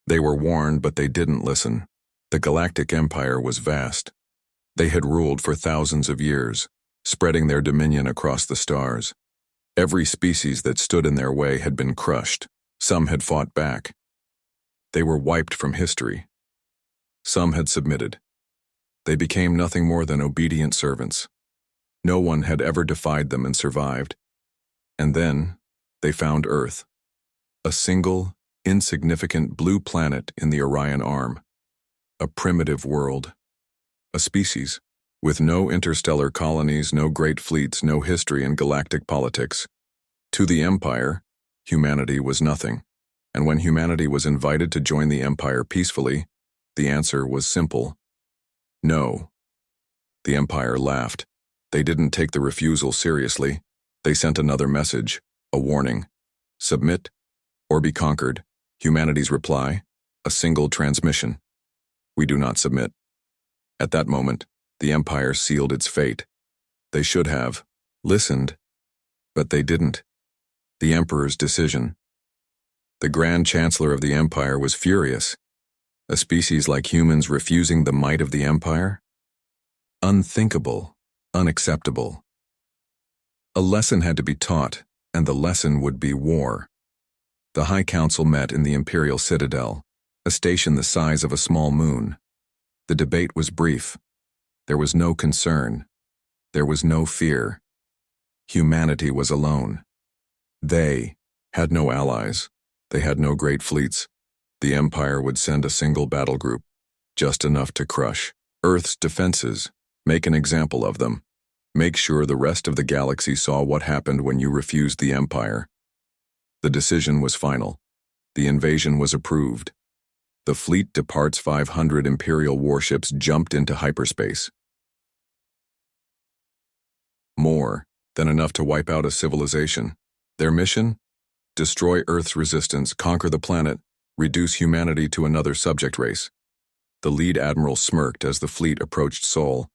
They were warned, but they didn't listen. The Galactic Empire was vast. They had ruled for thousands of years, spreading their dominion across the stars. Every species that stood in their way had been crushed. Some had fought back. They were wiped from history. Some had submitted. They became nothing more than obedient servants. No one had ever defied them and survived. And then they found Earth, a single, insignificant blue planet in the Orion Arm, a primitive world, a species with no interstellar colonies, no great fleets, no history in galactic politics. To the Empire, humanity was nothing, and when humanity was invited to join the Empire peacefully, the answer was simple: no. The Empire laughed. They didn't take the refusal seriously. They sent another message, a warning: submit or be conquered. Humanity's reply: a single transmission: we do not submit. At that moment, the Empire sealed its fate. They should have listened, but they didn't. The Emperor's decision. The Grand Chancellor of the Empire was furious. A species like humans refusing the might of the Empire? Unthinkable, unacceptable. A lesson had to be taught, and the lesson would be war. The High Council met in the Imperial Citadel, a station the size of a small moon. The debate was brief. There was no concern. There was no fear. Humanity was alone. They had no allies. They had no great fleets. The Empire would send a single battle group, just enough to crush Earth's defenses, make an example of them, make sure the rest of the galaxy saw what happened when you refused the Empire. The decision was final. The invasion was approved. The fleet departs. 500 Imperial warships jumped into hyperspace. More than enough to wipe out a civilization. Their mission? Destroy Earth's resistance, conquer the planet, reduce humanity to another subject race. The lead admiral smirked as the fleet approached Sol.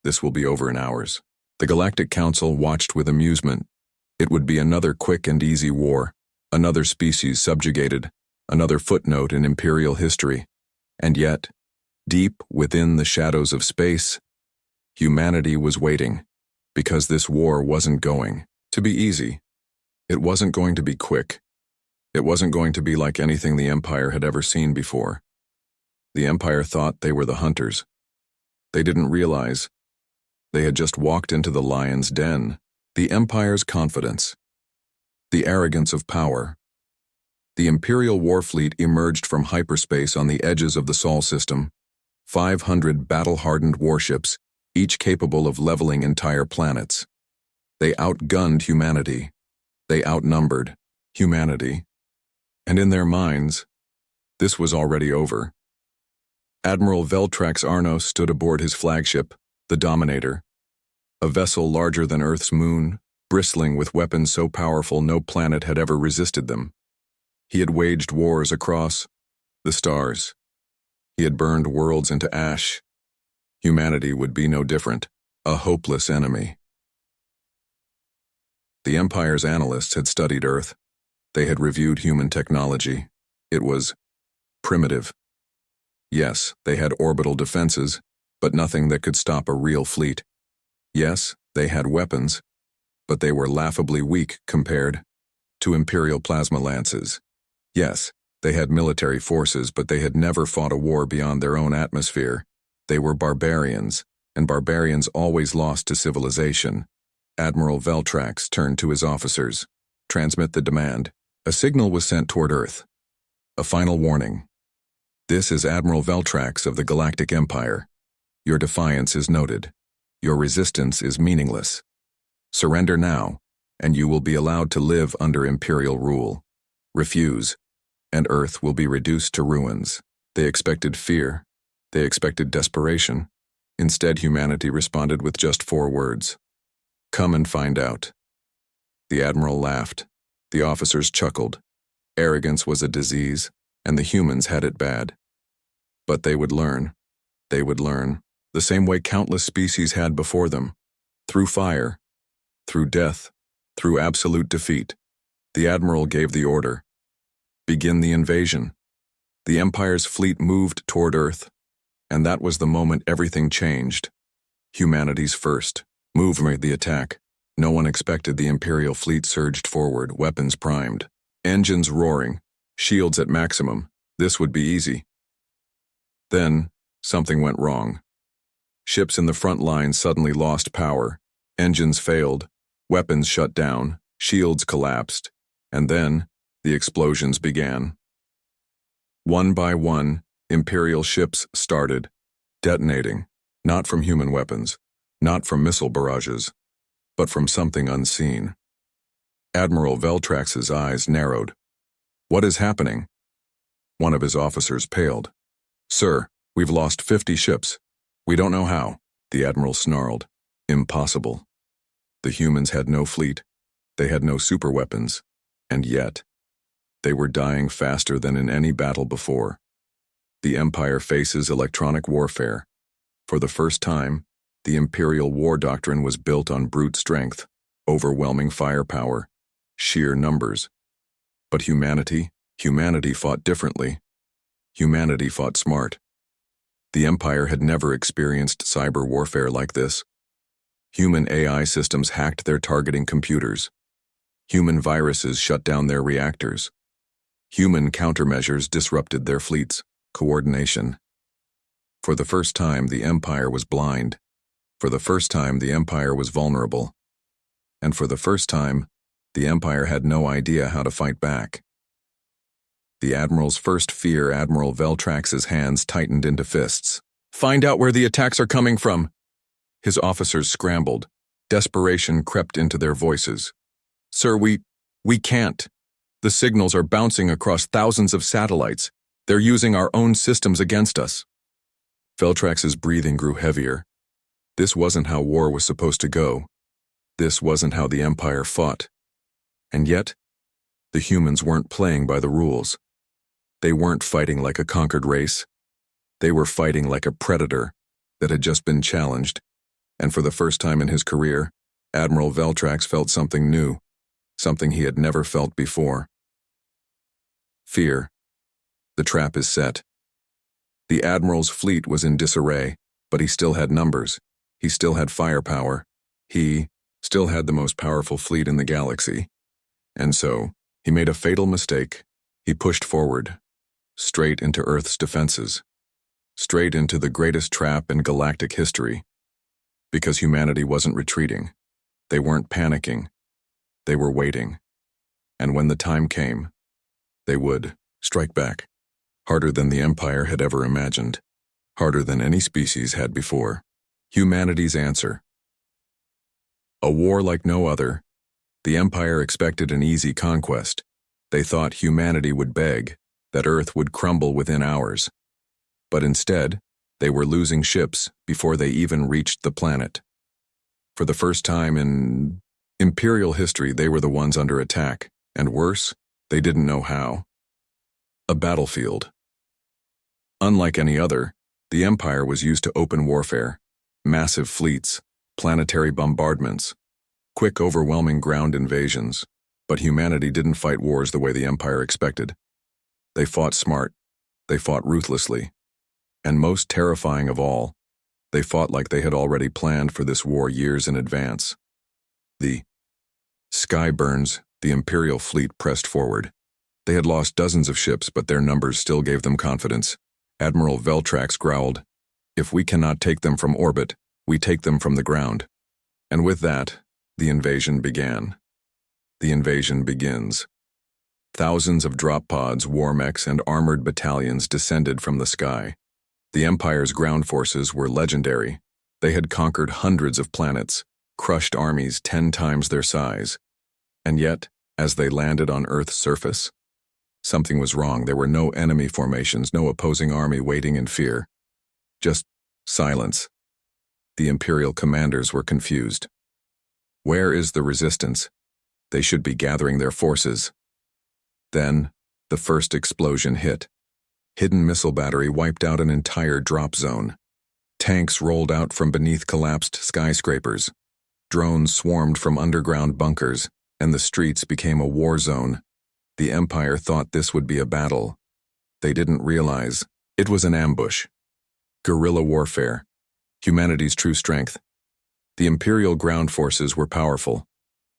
This will be over in hours. The Galactic Council watched with amusement. It would be another quick and easy war, another species subjugated, another footnote in Imperial history. And yet, deep within the shadows of space, humanity was waiting, because this war wasn't going to be easy. It wasn't going to be quick. It wasn't going to be like anything the Empire had ever seen before. The Empire thought they were the hunters. They didn't realize they had just walked into the lion's den. The Empire's confidence. The arrogance of power. The Imperial war fleet emerged from hyperspace on the edges of the Sol system. 500 battle-hardened warships, each capable of leveling entire planets. They outgunned humanity. They outnumbered humanity. And in their minds, this was already over. Admiral Veltrax Arnos stood aboard his flagship, the Dominator, a vessel larger than Earth's moon, bristling with weapons so powerful no planet had ever resisted them. He had waged wars across the stars. He had burned worlds into ash. Humanity would be no different, a hopeless enemy. The Empire's analysts had studied Earth. They had reviewed human technology. It was primitive. Yes, they had orbital defenses, but nothing that could stop a real fleet. Yes, they had weapons, but they were laughably weak compared to Imperial plasma lances. Yes, they had military forces, but they had never fought a war beyond their own atmosphere. They were barbarians, and barbarians always lost to civilization. Admiral Veltrax turned to his officers. Transmit the demand. A signal was sent toward Earth. A final warning. This is Admiral Veltrax of the Galactic Empire. Your defiance is noted. Your resistance is meaningless. Surrender now, and you will be allowed to live under Imperial rule. Refuse, and Earth will be reduced to ruins. They expected fear. They expected desperation. Instead, humanity responded with just 4 words. Come and find out. The Admiral laughed. The officers chuckled. Arrogance was a disease, and the humans had it bad. But they would learn. They would learn, the same way countless species had before them. Through fire, through death, through absolute defeat. The Admiral gave the order. Begin the invasion. The Empire's fleet moved toward Earth, and that was the moment everything changed. Humanity's first move made the attack. No one expected. The Imperial fleet surged forward, weapons primed, engines roaring, shields at maximum. This would be easy. Then, something went wrong. Ships in the front line suddenly lost power, engines failed, weapons shut down, shields collapsed, and then the explosions began. One by one, Imperial ships started detonating, not from human weapons, not from missile barrages, but from something unseen. Admiral Veltrax's eyes narrowed. "What is happening?" One of his officers paled. "Sir, we've lost 50 ships. We don't know how," the admiral snarled. "Impossible." The humans had no fleet. They had no superweapons. And yet, they were dying faster than in any battle before. The Empire faces electronic warfare. For the first time, the Imperial war doctrine was built on brute strength, overwhelming firepower, sheer numbers. But humanity fought differently. Humanity fought smart. The Empire had never experienced cyber warfare like this. Human AI systems hacked their targeting computers. Human viruses shut down their reactors. Human countermeasures disrupted their fleet's coordination. For the first time, the Empire was blind. For the first time, the Empire was vulnerable. And for the first time, the Empire had no idea how to fight back. The Admiral's first fear, Admiral Veltrax's hands tightened into fists. "Find out where the attacks are coming from!" His officers scrambled. Desperation crept into their voices. "Sir, we can't. The signals are bouncing across thousands of satellites. They're using our own systems against us." Veltrax's breathing grew heavier. This wasn't how war was supposed to go. This wasn't how the Empire fought. And yet, the humans weren't playing by the rules. They weren't fighting like a conquered race. They were fighting like a predator that had just been challenged. And for the first time in his career, Admiral Veltrax felt something new, something he had never felt before. Fear. The trap is set. The Admiral's fleet was in disarray, but he still had numbers. He still had firepower. He still had the most powerful fleet in the galaxy. And so, he made a fatal mistake. He pushed forward, straight into Earth's defenses, straight into the greatest trap in galactic history. Because humanity wasn't retreating. They weren't panicking. They were waiting. And when the time came, they would strike back, harder than the Empire had ever imagined, harder than any species had before. Humanity's answer. A war like no other. The Empire expected an easy conquest. They thought humanity would beg, that Earth would crumble within hours. But instead, they were losing ships before they even reached the planet. For the first time in Imperial history, they were the ones under attack, and worse, they didn't know how. A battlefield. Unlike any other, the Empire was used to open warfare, massive fleets, planetary bombardments, quick, overwhelming ground invasions. But humanity didn't fight wars the way the Empire expected. They fought smart. They fought ruthlessly. And most terrifying of all, they fought like they had already planned for this war years in advance. The sky burns, the Imperial fleet pressed forward. They had lost dozens of ships, but their numbers still gave them confidence. Admiral Veltrax growled, "If we cannot take them from orbit, we take them from the ground." And with that, the invasion began. The invasion begins. Thousands of drop pods, war mechs, and armored battalions descended from the sky. The Empire's ground forces were legendary. They had conquered hundreds of planets, crushed armies 10 times their size. And yet, as they landed on Earth's surface, something was wrong. There were no enemy formations, no opposing army waiting in fear. Just silence. The Imperial commanders were confused. Where is the resistance? They should be gathering their forces. Then, the first explosion hit. Hidden missile battery wiped out an entire drop zone. Tanks rolled out from beneath collapsed skyscrapers. Drones swarmed from underground bunkers, and the streets became a war zone. The Empire thought this would be a battle. They didn't realize it was an ambush. Guerrilla warfare. Humanity's true strength. The Imperial ground forces were powerful,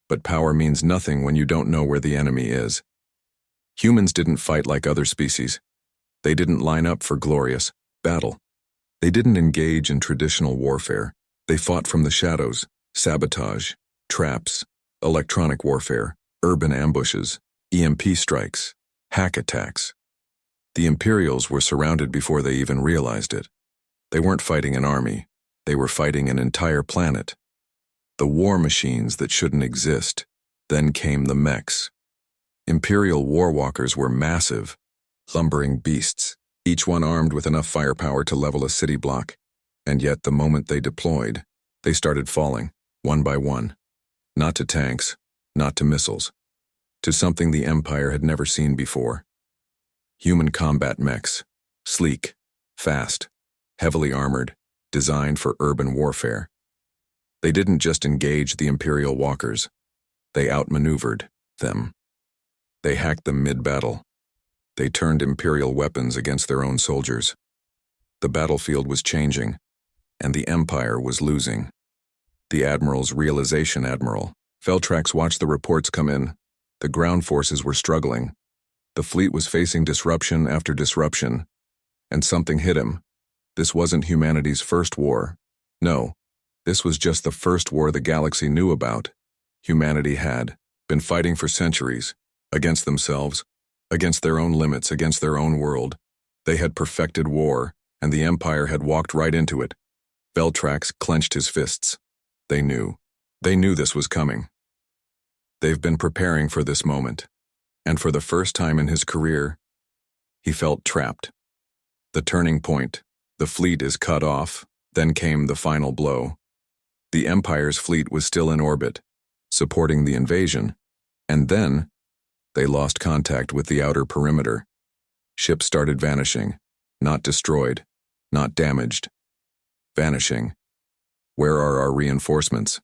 but power means nothing when you don't know where the enemy is. Humans didn't fight like other species. They didn't line up for glorious battle. They didn't engage in traditional warfare. They fought from the shadows, sabotage, traps, electronic warfare, urban ambushes, EMP strikes, hack attacks. The Imperials were surrounded before they even realized it. They weren't fighting an army. They were fighting an entire planet. The war machines that shouldn't exist. Then came the mechs. Imperial warwalkers were massive, lumbering beasts, each one armed with enough firepower to level a city block. And yet, the moment they deployed, they started falling, one by one. Not to tanks, not to missiles, to something the Empire had never seen before. Human combat mechs, sleek, fast, heavily armored, designed for urban warfare. They didn't just engage the Imperial walkers. They outmaneuvered them. They hacked them mid-battle. They turned Imperial weapons against their own soldiers. The battlefield was changing, and the Empire was losing. The Admiral's realization, Admiral. Veltrax watched the reports come in. The ground forces were struggling. The fleet was facing disruption after disruption. And something hit him. This wasn't humanity's first war. No, this was just the first war the galaxy knew about. Humanity had been fighting for centuries, against themselves, against their own limits, against their own world. They had perfected war, and the Empire had walked right into it. Veltrax clenched his fists. They knew this was coming. They've been preparing for this moment, and for the first time in his career, he felt trapped. The turning point, the fleet is cut off, then came the final blow. The Empire's fleet was still in orbit, supporting the invasion, and then they lost contact with the outer perimeter. Ships started vanishing, not destroyed, not damaged. Vanishing. Where are our reinforcements?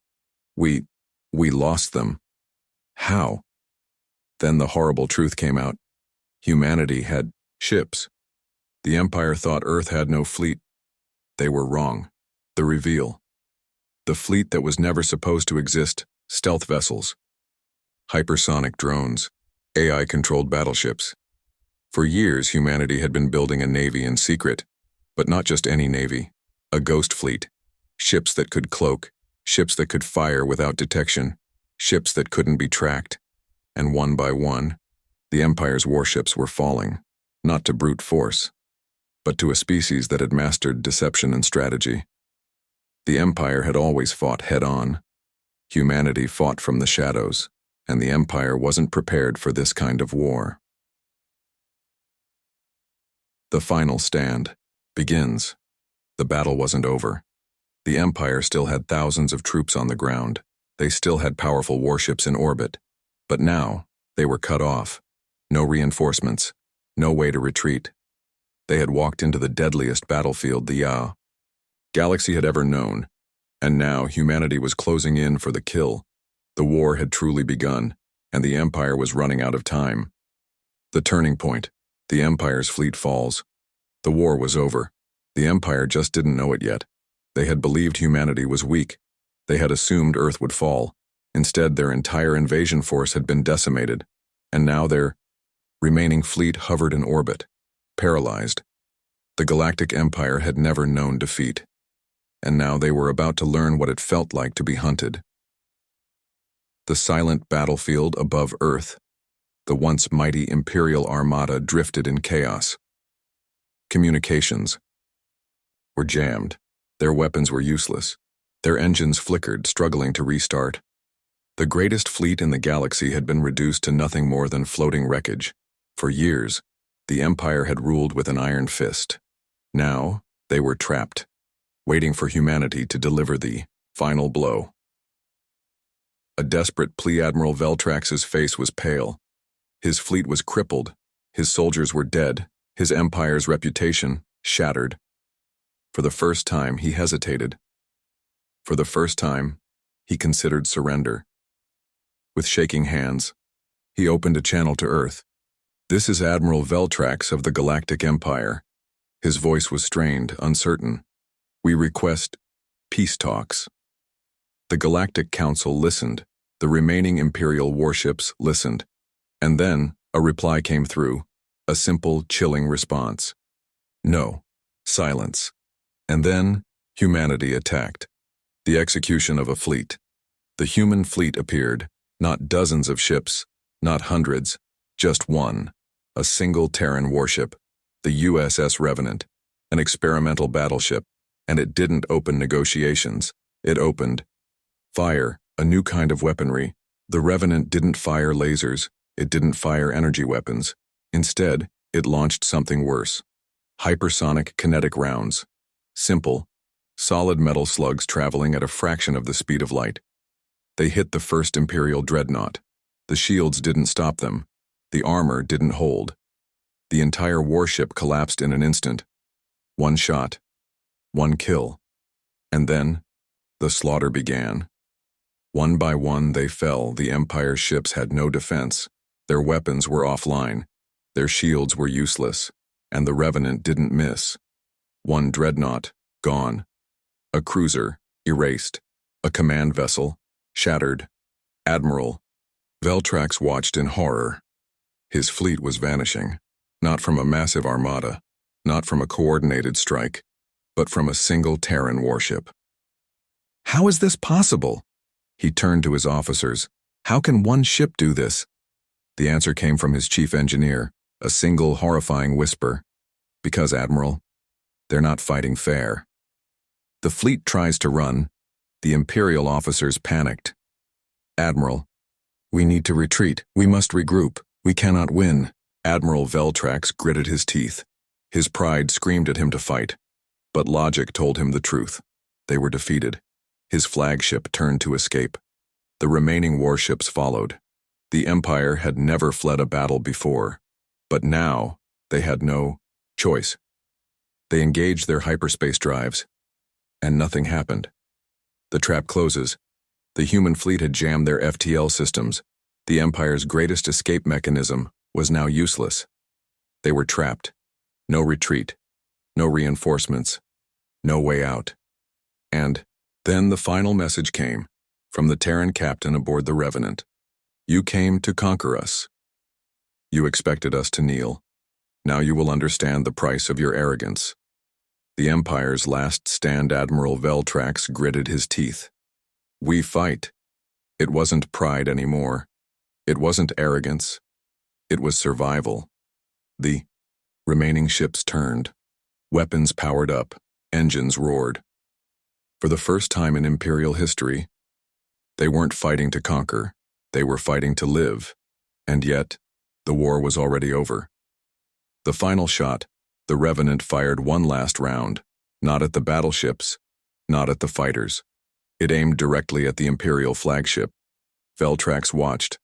We lost them. How? Then the horrible truth came out. Humanity had ships. The Empire thought Earth had no fleet. They were wrong. The reveal. The fleet that was never supposed to exist, stealth vessels, hypersonic drones, AI-controlled battleships. For years, humanity had been building a navy in secret, but not just any navy, a ghost fleet. Ships that could cloak, ships that could fire without detection, ships that couldn't be tracked. And one by one, the Empire's warships were falling, not to brute force, but to a species that had mastered deception and strategy. The Empire had always fought head-on. Humanity fought from the shadows, and the Empire wasn't prepared for this kind of war. The final stand begins. The battle wasn't over. The Empire still had thousands of troops on the ground. They still had powerful warships in orbit. But now, they were cut off. No reinforcements. No way to retreat. They had walked into the deadliest battlefield the galaxy had ever known. And now humanity was closing in for the kill. The war had truly begun, and the Empire was running out of time. The turning point. The Empire's fleet falls. The war was over. The Empire just didn't know it yet. They had believed humanity was weak. They had assumed Earth would fall. Instead, their entire invasion force had been decimated, and now their remaining fleet hovered in orbit, paralyzed. The Galactic Empire had never known defeat, and now they were about to learn what it felt like to be hunted. The silent battlefield above Earth, the once mighty Imperial armada drifted in chaos. Communications were jammed. Their weapons were useless. Their engines flickered, struggling to restart. The greatest fleet in the galaxy had been reduced to nothing more than floating wreckage. For years, the Empire had ruled with an iron fist. Now, they were trapped, waiting for humanity to deliver the final blow. A desperate plea. Admiral Veltrax's face was pale. His fleet was crippled. His soldiers were dead. His empire's reputation shattered. For the first time, he hesitated. For the first time, he considered surrender. With shaking hands, he opened a channel to Earth. "This is Admiral Veltrax of the Galactic Empire." His voice was strained, uncertain. "We request peace talks." The Galactic Council listened. The remaining Imperial warships listened. And then a reply came through, a simple, chilling response. No. Silence. And then humanity attacked. The execution of a fleet. The human fleet appeared, not dozens of ships, not hundreds, just one, a single Terran warship, the USS Revenant, an experimental battleship, and it didn't open negotiations. It opened fire, a new kind of weaponry. The Revenant didn't fire lasers, it didn't fire energy weapons. Instead, it launched something worse. Hypersonic kinetic rounds. Simple, solid metal slugs traveling at a fraction of the speed of light. They hit the first Imperial dreadnought. The shields didn't stop them. The armor didn't hold. The entire warship collapsed in an instant. One shot. One kill. And then, the slaughter began. One by one they fell. The Empire's ships had no defense. Their weapons were offline. Their shields were useless. And the Revenant didn't miss. One dreadnought, gone. A cruiser, erased. A command vessel, shattered. Admiral Veltrax watched in horror. His fleet was vanishing, not from a massive armada, not from a coordinated strike, but from a single Terran warship. How is this possible? He turned to his officers. How can one ship do this? The answer came from his chief engineer, a single horrifying whisper. Because, Admiral, they're not fighting fair. The fleet tries to run. The Imperial officers panicked. Admiral, we need to retreat. We must regroup. We cannot win. Admiral Veltrax gritted his teeth. His pride screamed at him to fight. But logic told him the truth. They were defeated. His flagship turned to escape. The remaining warships followed. The Empire had never fled a battle before. But now, they had no choice. They engaged their hyperspace drives. And nothing happened. The trap closes. The human fleet had jammed their FTL systems. The Empire's greatest escape mechanism was now useless. They were trapped. No retreat. No reinforcements. No way out. And then the final message came, from the Terran captain aboard the Revenant. You came to conquer us. You expected us to kneel. Now you will understand the price of your arrogance. The Empire's last stand, Admiral Veltrax gritted his teeth. We fight. It wasn't pride anymore. It wasn't arrogance. It was survival. The remaining ships turned. Weapons powered up. Engines roared. For the first time in Imperial history, they weren't fighting to conquer. They were fighting to live. And yet, the war was already over. The final shot, the Revenant fired one last round, not at the battleships, not at the fighters. It aimed directly at the Imperial flagship. Veltrax watched.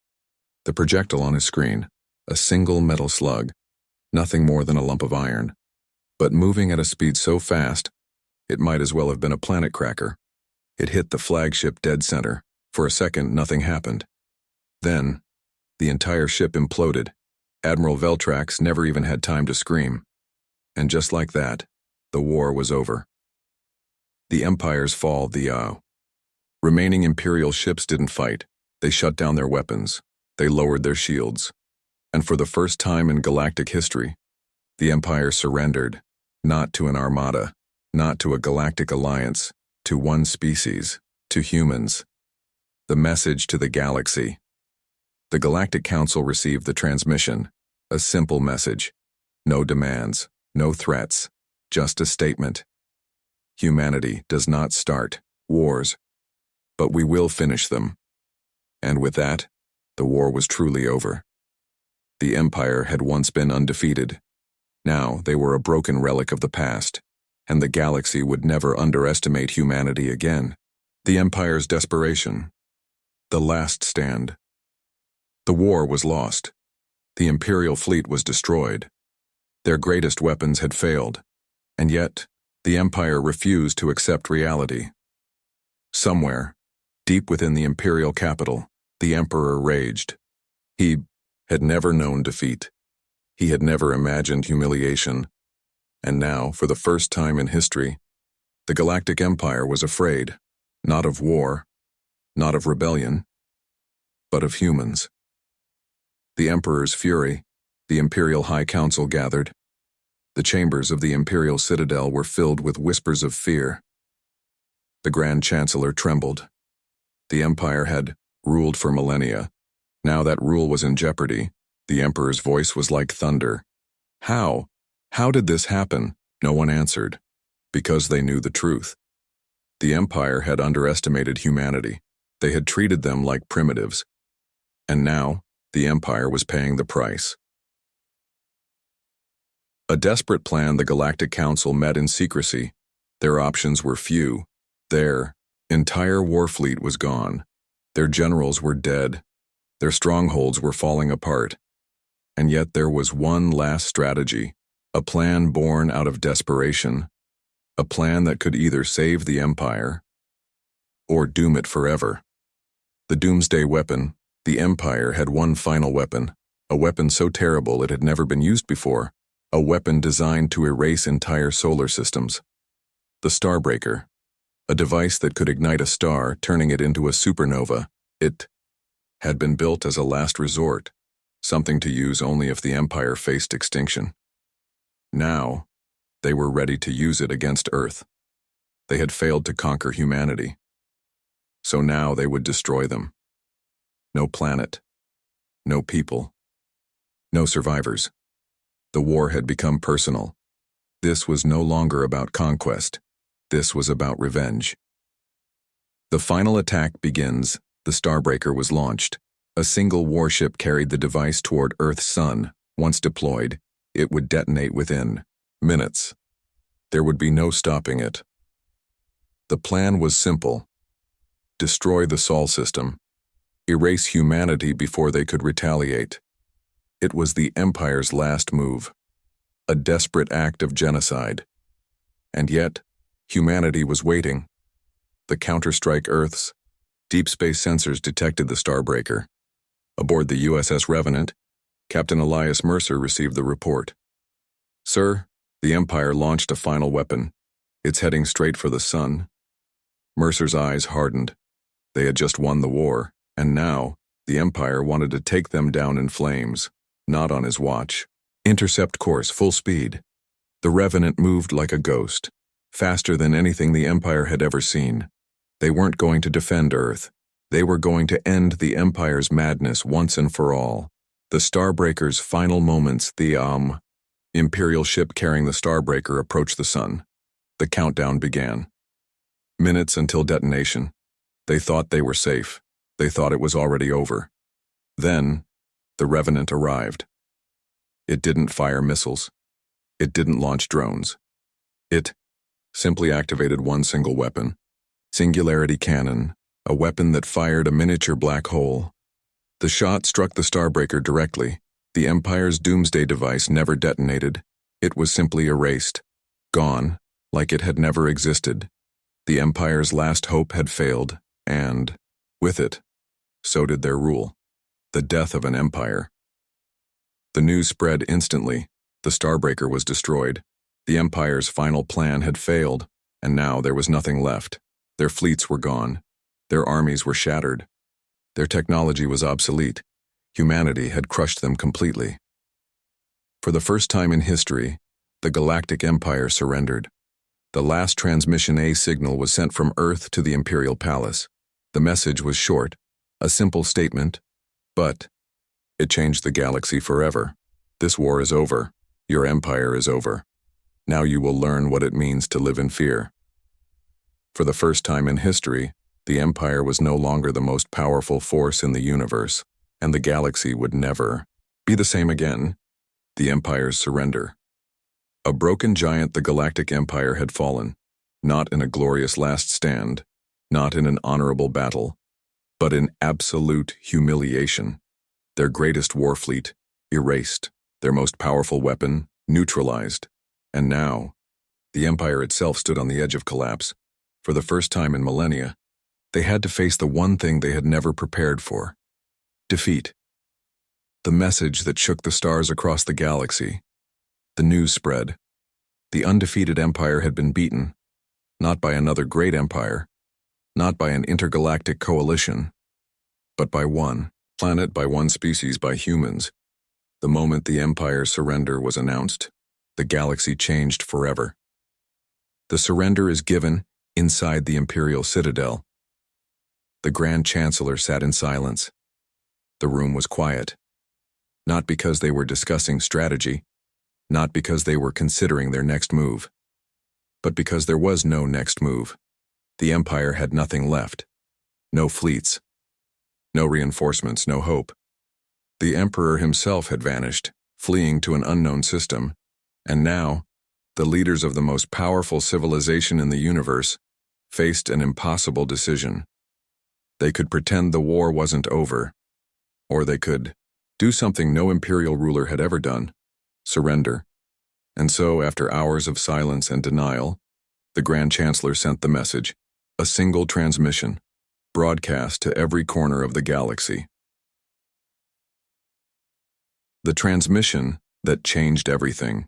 The projectile on his screen, a single metal slug, nothing more than a lump of iron, but moving at a speed so fast, it might as well have been a planet cracker. It hit the flagship dead center. For a second, nothing happened. Then, the entire ship imploded. Admiral Veltrax never even had time to scream. And just like that, the war was over. The Empire's fall, the remaining Imperial ships didn't fight. They shut down their weapons. They lowered their shields. And for the first time in galactic history, the Empire surrendered, not to an armada, not to a galactic alliance, to one species, to humans. The message to the galaxy. The Galactic Council received the transmission, a simple message. No demands, no threats, just a statement. Humanity does not start wars, but we will finish them. And with that, the war was truly over. The Empire had once been undefeated. Now they were a broken relic of the past, and the galaxy would never underestimate humanity again. The Empire's desperation. The last stand. The war was lost. The Imperial fleet was destroyed. Their greatest weapons had failed, and yet the Empire refused to accept reality. Somewhere, deep within the Imperial capital, the Emperor raged. He had never known defeat. He had never imagined humiliation, and now, for the first time in history, the Galactic Empire was afraid, not of war, not of rebellion, but of humans. The Emperor's fury, the Imperial High Council gathered. The chambers of the Imperial Citadel were filled with whispers of fear. The Grand Chancellor trembled. The Empire had ruled for millennia. Now that rule was in jeopardy. The Emperor's voice was like thunder. How? How did this happen? No one answered, because they knew the truth. The Empire had underestimated humanity. They had treated them like primitives. And now, the Empire was paying the price. A desperate plan, the Galactic Council met in secrecy. Their options were few. Their entire war fleet was gone. Their generals were dead. Their strongholds were falling apart. And yet there was one last strategy, a plan born out of desperation, a plan that could either save the Empire or doom it forever. The doomsday weapon, the Empire had one final weapon, a weapon so terrible it had never been used before, a weapon designed to erase entire solar systems. The Starbreaker, a device that could ignite a star, turning it into a supernova. It had been built as a last resort, something to use only if the Empire faced extinction. Now, they were ready to use it against Earth. They had failed to conquer humanity. So now they would destroy them. No planet, no people, no survivors. The war had become personal. This was no longer about conquest. This was about revenge. The final attack begins. The Starbreaker was launched. A single warship carried the device toward Earth's sun. Once deployed, it would detonate within minutes. There would be no stopping it. The plan was simple. Destroy the Sol system. Erase humanity before they could retaliate. It was the Empire's last move. A desperate act of genocide. And yet, humanity was waiting. The Counter-Strike Earth's deep space sensors detected the Starbreaker. Aboard the USS Revenant, Captain Elias Mercer received the report. Sir, the Empire launched a final weapon. It's heading straight for the sun. Mercer's eyes hardened. They had just won the war, and now, the Empire wanted to take them down in flames, not on his watch. Intercept course, full speed. The Revenant moved like a ghost, faster than anything the Empire had ever seen. They weren't going to defend Earth. They were going to end the Empire's madness once and for all. The Starbreaker's final moments, the Imperial ship carrying the Starbreaker approached the sun. The countdown began. Minutes until detonation. They thought they were safe. They thought it was already over. Then, the Revenant arrived. It didn't fire missiles. It didn't launch drones. It simply activated one single weapon. Singularity Cannon, a weapon that fired a miniature black hole. The shot struck the Starbreaker directly. The Empire's doomsday device never detonated. It was simply erased, gone, like it had never existed. The Empire's last hope had failed, and, with it, so did their rule. The death of an empire. The news spread instantly. The Starbreaker was destroyed. The Empire's final plan had failed, and now there was nothing left. Their fleets were gone. Their armies were shattered. Their technology was obsolete. Humanity had crushed them completely. For the first time in history, the Galactic Empire surrendered. The last transmission A signal was sent from Earth to the Imperial Palace. The message was short, a simple statement, but it changed the galaxy forever. This war is over. Your empire is over. Now you will learn what it means to live in fear. For the first time in history, the Empire was no longer the most powerful force in the universe, and the galaxy would never be the same again. The Empire's surrender. A broken giant, the Galactic Empire had fallen, not in a glorious last stand, not in an honorable battle, but in absolute humiliation. Their greatest war fleet, erased, their most powerful weapon, neutralized, and now, the Empire itself stood on the edge of collapse. For the first time in millennia, they had to face the one thing they had never prepared for: defeat. The message that shook the stars across the galaxy. The news spread. The undefeated empire had been beaten, not by another great empire, not by an intergalactic coalition, but by one planet, by one species, by humans. The moment the empire's surrender was announced, the galaxy changed forever. The surrender is given inside the Imperial Citadel. The Grand Chancellor sat in silence. The room was quiet. Not because they were discussing strategy, not because they were considering their next move, but because there was no next move. The Empire had nothing left. No fleets. No reinforcements, no hope. The Emperor himself had vanished, fleeing to an unknown system, and now, the leaders of the most powerful civilization in the universe faced an impossible decision. They could pretend the war wasn't over, or they could do something no imperial ruler had ever done, surrender. And so, after hours of silence and denial, the Grand Chancellor sent the message, a single transmission, broadcast to every corner of the galaxy. The transmission that changed everything.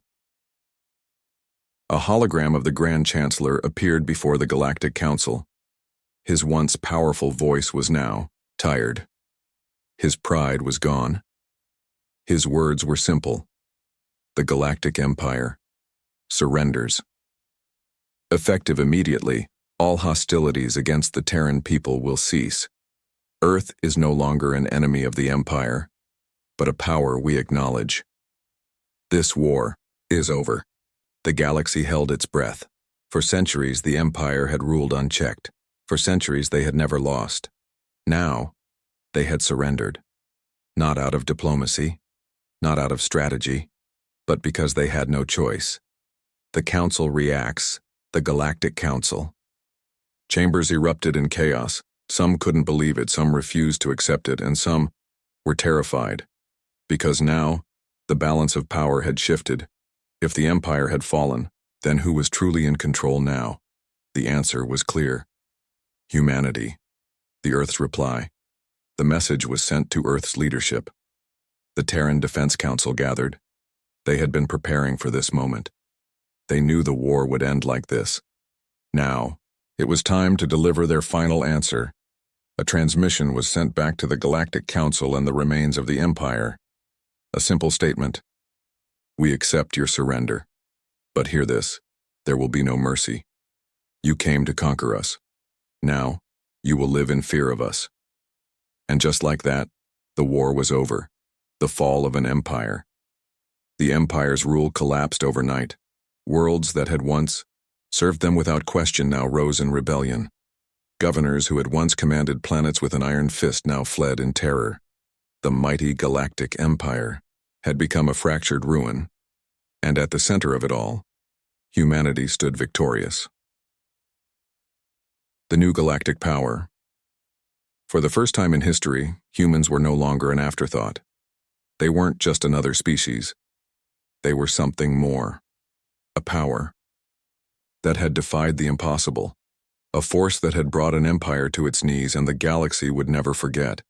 A hologram of the Grand Chancellor appeared before the Galactic Council. His once powerful voice was now tired. His pride was gone. His words were simple. The Galactic Empire surrenders. Effective immediately, all hostilities against the Terran people will cease. Earth is no longer an enemy of the Empire, but a power we acknowledge. This war is over. The galaxy held its breath. For centuries, the Empire had ruled unchecked. For centuries, they had never lost. Now, they had surrendered. Not out of diplomacy, not out of strategy, but because they had no choice. The Council reacts, the Galactic Council. Chambers erupted in chaos. Some couldn't believe it, some refused to accept it, and some were terrified. Because now, the balance of power had shifted. If the Empire had fallen, then who was truly in control now? The answer was clear. Humanity. The Earth's reply. The message was sent to Earth's leadership. The Terran Defense Council gathered. They had been preparing for this moment. They knew the war would end like this. Now, it was time to deliver their final answer. A transmission was sent back to the Galactic Council and the remains of the Empire. A simple statement. We accept your surrender. But hear this, there will be no mercy. You came to conquer us. Now, you will live in fear of us. And just like that, the war was over. The fall of an empire. The Empire's rule collapsed overnight. Worlds that had once served them without question now rose in rebellion. Governors who had once commanded planets with an iron fist now fled in terror. The mighty Galactic Empire had become a fractured ruin, and at the center of it all, humanity stood victorious. The new galactic power. For the first time in history, humans were no longer an afterthought. They weren't just another species. They were something more. A power that had defied the impossible. A force that had brought an empire to its knees and the galaxy would never forget.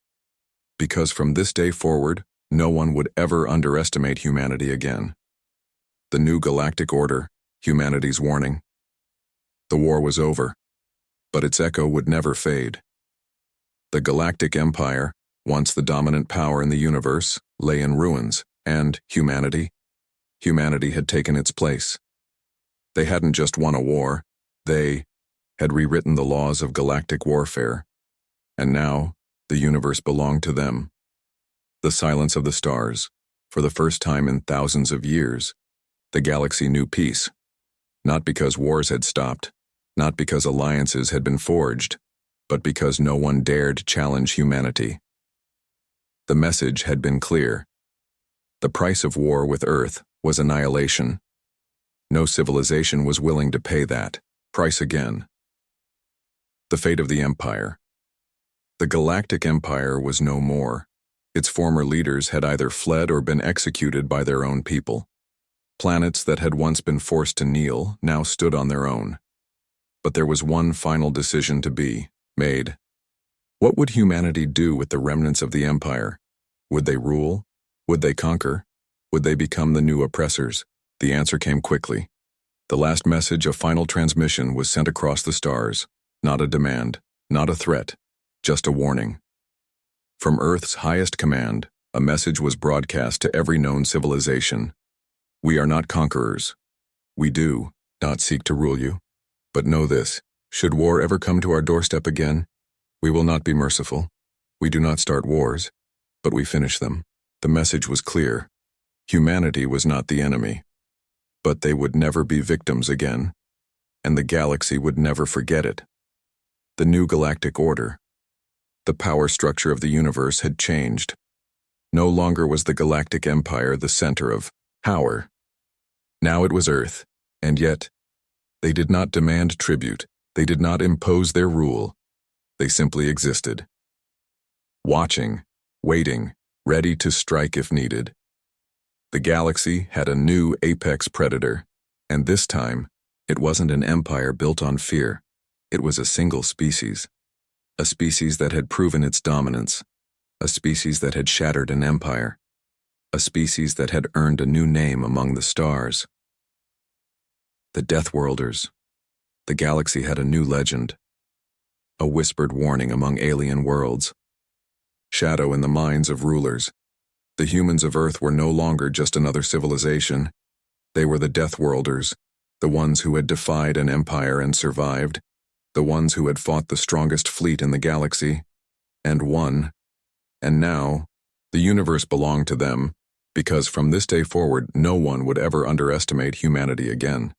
Because from this day forward, no one would ever underestimate humanity again. The new galactic order, humanity's warning. The war was over, but its echo would never fade. The Galactic Empire, once the dominant power in the universe, lay in ruins, and humanity had taken its place. They hadn't just won a war, they had rewritten the laws of galactic warfare, and now the universe belonged to them. The silence of the stars, for the first time in thousands of years, the galaxy knew peace, not because wars had stopped, not because alliances had been forged, but because no one dared challenge humanity. The message had been clear. The price of war with Earth was annihilation. No civilization was willing to pay that price again. The fate of the Empire. The Galactic Empire was no more. Its former leaders had either fled or been executed by their own people. Planets that had once been forced to kneel now stood on their own. But there was one final decision to be made. What would humanity do with the remnants of the Empire? Would they rule, Would they conquer? Would they become the new oppressors? The answer came quickly. The last message of final transmission was sent across the stars. Not a demand, not a threat, just a warning. From Earth's highest command, a message was broadcast to every known civilization. We are not conquerors. We do not seek to rule you. But know this, should war ever come to our doorstep again, we will not be merciful. We do not start wars, but we finish them. The message was clear. Humanity was not the enemy. But they would never be victims again, and the galaxy would never forget it. The new galactic order. The power structure of the universe had changed. No longer was the Galactic Empire the center of power. Now it was Earth, and yet, they did not demand tribute. They did not impose their rule. They simply existed. Watching, waiting, ready to strike if needed. The galaxy had a new apex predator, and this time, it wasn't an empire built on fear. It was a single species. A species that had proven its dominance. A species that had shattered an empire. A species that had earned a new name among the stars. The Deathworlders. The galaxy had a new legend. A whispered warning among alien worlds. Shadow in the minds of rulers. The humans of Earth were no longer just another civilization. They were the Deathworlders, the ones who had defied an empire and survived, the ones who had fought the strongest fleet in the galaxy, and won. And now, the universe belonged to them, because from this day forward no one would ever underestimate humanity again.